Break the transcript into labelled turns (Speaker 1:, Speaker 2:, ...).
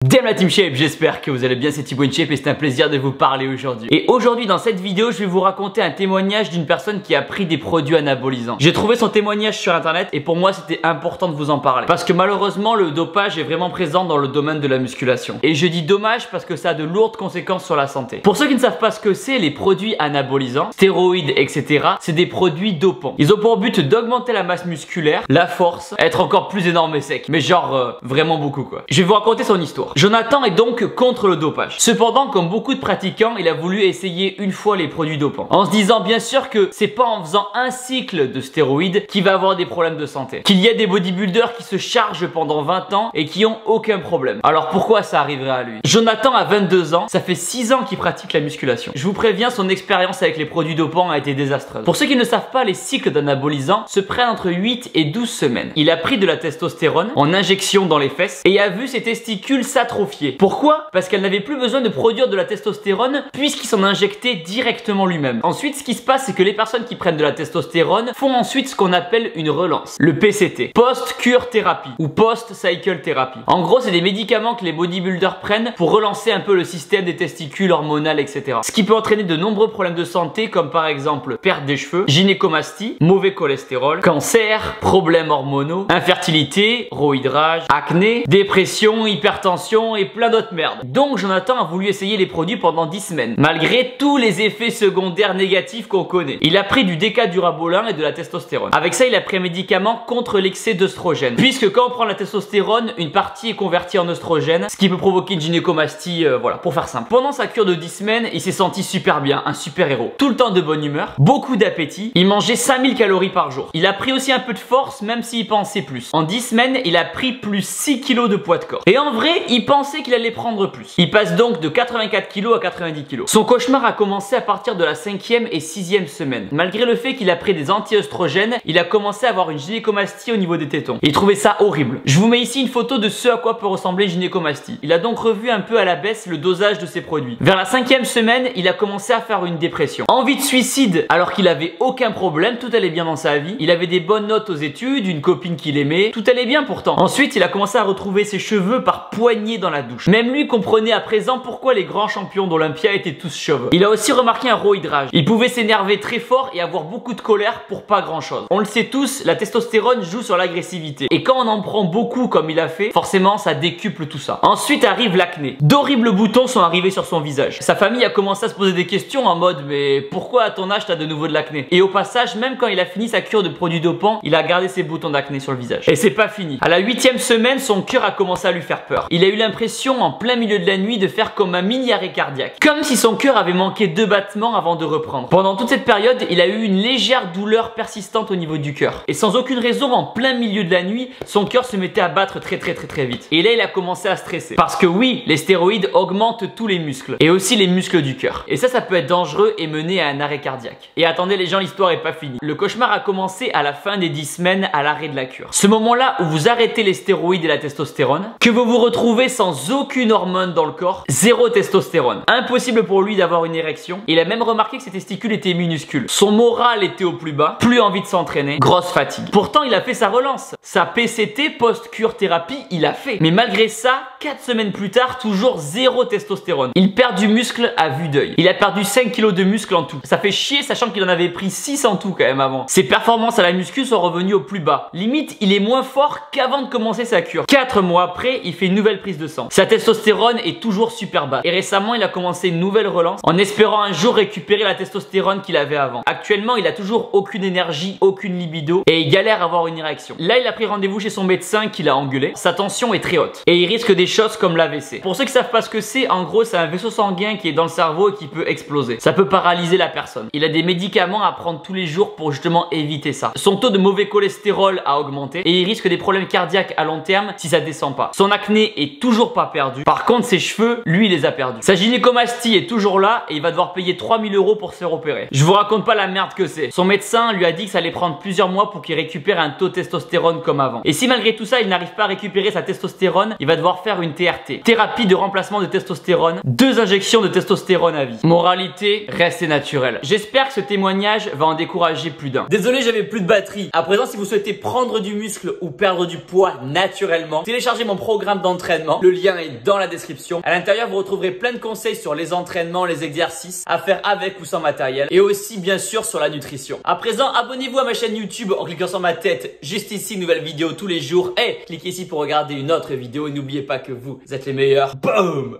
Speaker 1: Damn la Team Shape, j'espère que vous allez bien, c'est Thibaut InShape et c'est un plaisir de vous parler aujourd'hui. Et aujourd'hui dans cette vidéo, je vais vous raconter un témoignage d'une personne qui a pris des produits anabolisants. J'ai trouvé son témoignage sur internet et pour moi c'était important de vous en parler. Parce que malheureusement le dopage est vraiment présent dans le domaine de la musculation. Et je dis dommage parce que ça a de lourdes conséquences sur la santé. Pour ceux qui ne savent pas ce que c'est, les produits anabolisants, stéroïdes, etc. c'est des produits dopants. Ils ont pour but d'augmenter la masse musculaire, la force, être encore plus énorme et sec. Mais genre vraiment beaucoup quoi. Je vais vous raconter son histoire. Jonathan est donc contre le dopage. Cependant, comme beaucoup de pratiquants, il a voulu essayer une fois les produits dopants. En se disant bien sûr que c'est pas en faisant un cycle de stéroïdes qu'il va avoir des problèmes de santé. Qu'il y a des bodybuilders qui se chargent pendant 20 ans et qui ont aucun problème. Alors pourquoi ça arriverait à lui? Jonathan a 22 ans, ça fait 6 ans qu'il pratique la musculation. Je vous préviens, son expérience avec les produits dopants a été désastreuse. Pour ceux qui ne savent pas, les cycles d'anabolisants se prennent entre 8 et 12 semaines. Il a pris de la testostérone en injection dans les fesses et a vu ses testicules s'atrophier. Pourquoi? Parce qu'elle n'avait plus besoin de produire de la testostérone puisqu'il s'en injectait directement lui-même. Ensuite, ce qui se passe, c'est que les personnes qui prennent de la testostérone font ensuite ce qu'on appelle une relance, le PCT, post-cure thérapie ou post-cycle thérapie. En gros, c'est des médicaments que les bodybuilders prennent pour relancer un peu le système des testicules hormonales, etc. Ce qui peut entraîner de nombreux problèmes de santé comme par exemple perte des cheveux, gynécomastie, mauvais cholestérol, cancer, problèmes hormonaux, infertilité, roïdrage, acné, dépression, hypertension et plein d'autres merdes. Donc Jonathan a voulu essayer les produits pendant 10 semaines, malgré tous les effets secondaires négatifs qu'on connaît. Il a pris du décadurabolin et de la testostérone. Avec ça, il a pris un médicament contre l'excès d'œstrogène. Puisque quand on prend la testostérone, une partie est convertie en œstrogène, ce qui peut provoquer une gynécomastie, voilà, pour faire simple. Pendant sa cure de 10 semaines, il s'est senti super bien, un super héros. Tout le temps de bonne humeur, beaucoup d'appétit, il mangeait 5000 calories par jour. Il a pris aussi un peu de force, même s'il pensait plus. En 10 semaines, il a pris plus 6 kg de poids de corps. Et en vrai, il pensait qu'il allait prendre plus. Il passe donc de 84 kg à 90 kg. Son cauchemar a commencé à partir de la 5e et 6e semaine. Malgré le fait qu'il a pris des anti-œstrogènes, il a commencé à avoir une gynécomastie au niveau des tétons. Il trouvait ça horrible. Je vous mets ici une photo de ce à quoi peut ressembler une gynécomastie. Il a donc revu un peu à la baisse le dosage de ses produits. Vers la 5e semaine, il a commencé à faire une dépression. Envie de suicide alors qu'il avait aucun problème, tout allait bien dans sa vie. Il avait des bonnes notes aux études, une copine qu'il aimait, tout allait bien pourtant. Ensuite, il a commencé à retrouver ses cheveux par poignées dans la douche. Même lui comprenait à présent pourquoi les grands champions d'Olympia étaient tous chauves. Il a aussi remarqué un roïdrage. Il pouvait s'énerver très fort et avoir beaucoup de colère pour pas grand chose. On le sait tous, la testostérone joue sur l'agressivité. Et quand on en prend beaucoup comme il a fait, forcément ça décuple tout ça. Ensuite arrive l'acné. D'horribles boutons sont arrivés sur son visage. Sa famille a commencé à se poser des questions en mode mais pourquoi à ton âge t'as de nouveau de l'acné? Et au passage, même quand il a fini sa cure de produits dopants, il a gardé ses boutons d'acné sur le visage. Et c'est pas fini. À la 8e semaine, son cœur a commencé à lui faire peur. Il a eu l'impression en plein milieu de la nuit de faire comme un mini arrêt cardiaque. Comme si son cœur avait manqué 2 battements avant de reprendre. Pendant toute cette période, il a eu une légère douleur persistante au niveau du cœur. Et sans aucune raison, en plein milieu de la nuit, son cœur se mettait à battre très vite. Et là, il a commencé à stresser. Parce que oui, les stéroïdes augmentent tous les muscles. Et aussi les muscles du cœur. Et ça peut être dangereux et mener à un arrêt cardiaque. Et attendez les gens, l'histoire est pas finie. Le cauchemar a commencé à la fin des 10 semaines à l'arrêt de la cure. Ce moment-là où vous arrêtez les stéroïdes et la testostérone, que vous vous retrouvez sans aucune hormone dans le corps, zéro testostérone. Impossible pour lui d'avoir une érection. Il a même remarqué que ses testicules étaient minuscules. Son moral était au plus bas, plus envie de s'entraîner, grosse fatigue. Pourtant, il a fait sa relance. Sa PCT, post-cure thérapie, il a fait. Mais malgré ça, 4 semaines plus tard, toujours zéro testostérone. Il perd du muscle à vue d'œil. Il a perdu 5 kg de muscle en tout. Ça fait chier sachant qu'il en avait pris 6 en tout quand même avant. Ses performances à la muscu sont revenues au plus bas. Limite, il est moins fort qu'avant de commencer sa cure. 4 mois après, il fait une nouvelle prise de sang. Sa testostérone est toujours super basse. Et récemment, il a commencé une nouvelle relance en espérant un jour récupérer la testostérone qu'il avait avant. Actuellement, il a toujours aucune énergie, aucune libido et il galère à avoir une érection. Là, il a pris rendez-vous chez son médecin qui l'a engueulé. Sa tension est très haute et il risque des choses comme l'AVC. Pour ceux qui savent pas ce que c'est, en gros, c'est un vaisseau sanguin qui est dans le cerveau et qui peut exploser. Ça peut paralyser la personne. Il a des médicaments à prendre tous les jours pour justement éviter ça. Son taux de mauvais cholestérol a augmenté et il risque des problèmes cardiaques à long terme si ça descend pas. Son acné est toujours pas perdu. Par contre, ses cheveux, lui, il les a perdus. Sa gynécomastie est toujours là et il va devoir payer 3000 € pour se faire opérer. Je vous raconte pas la merde que c'est. Son médecin lui a dit que ça allait prendre plusieurs mois pour qu'il récupère un taux de testostérone comme avant. Et si malgré tout ça, il n'arrive pas à récupérer sa testostérone, il va devoir faire une TRT. Thérapie de remplacement de testostérone. 2 injections de testostérone à vie. Moralité, restez naturel. J'espère que ce témoignage va en décourager plus d'un. Désolé, j'avais plus de batterie. À présent, si vous souhaitez prendre du muscle ou perdre du poids naturellement, téléchargez mon programme d'entraînement d'entraînement. Le lien est dans la description. À l'intérieur, vous retrouverez plein de conseils sur les entraînements, les exercices à faire avec ou sans matériel et aussi bien sûr sur la nutrition. À présent, abonnez-vous à ma chaîne YouTube en cliquant sur ma tête juste ici, nouvelle vidéo tous les jours et cliquez ici pour regarder une autre vidéo et n'oubliez pas que vous êtes les meilleurs. Boom!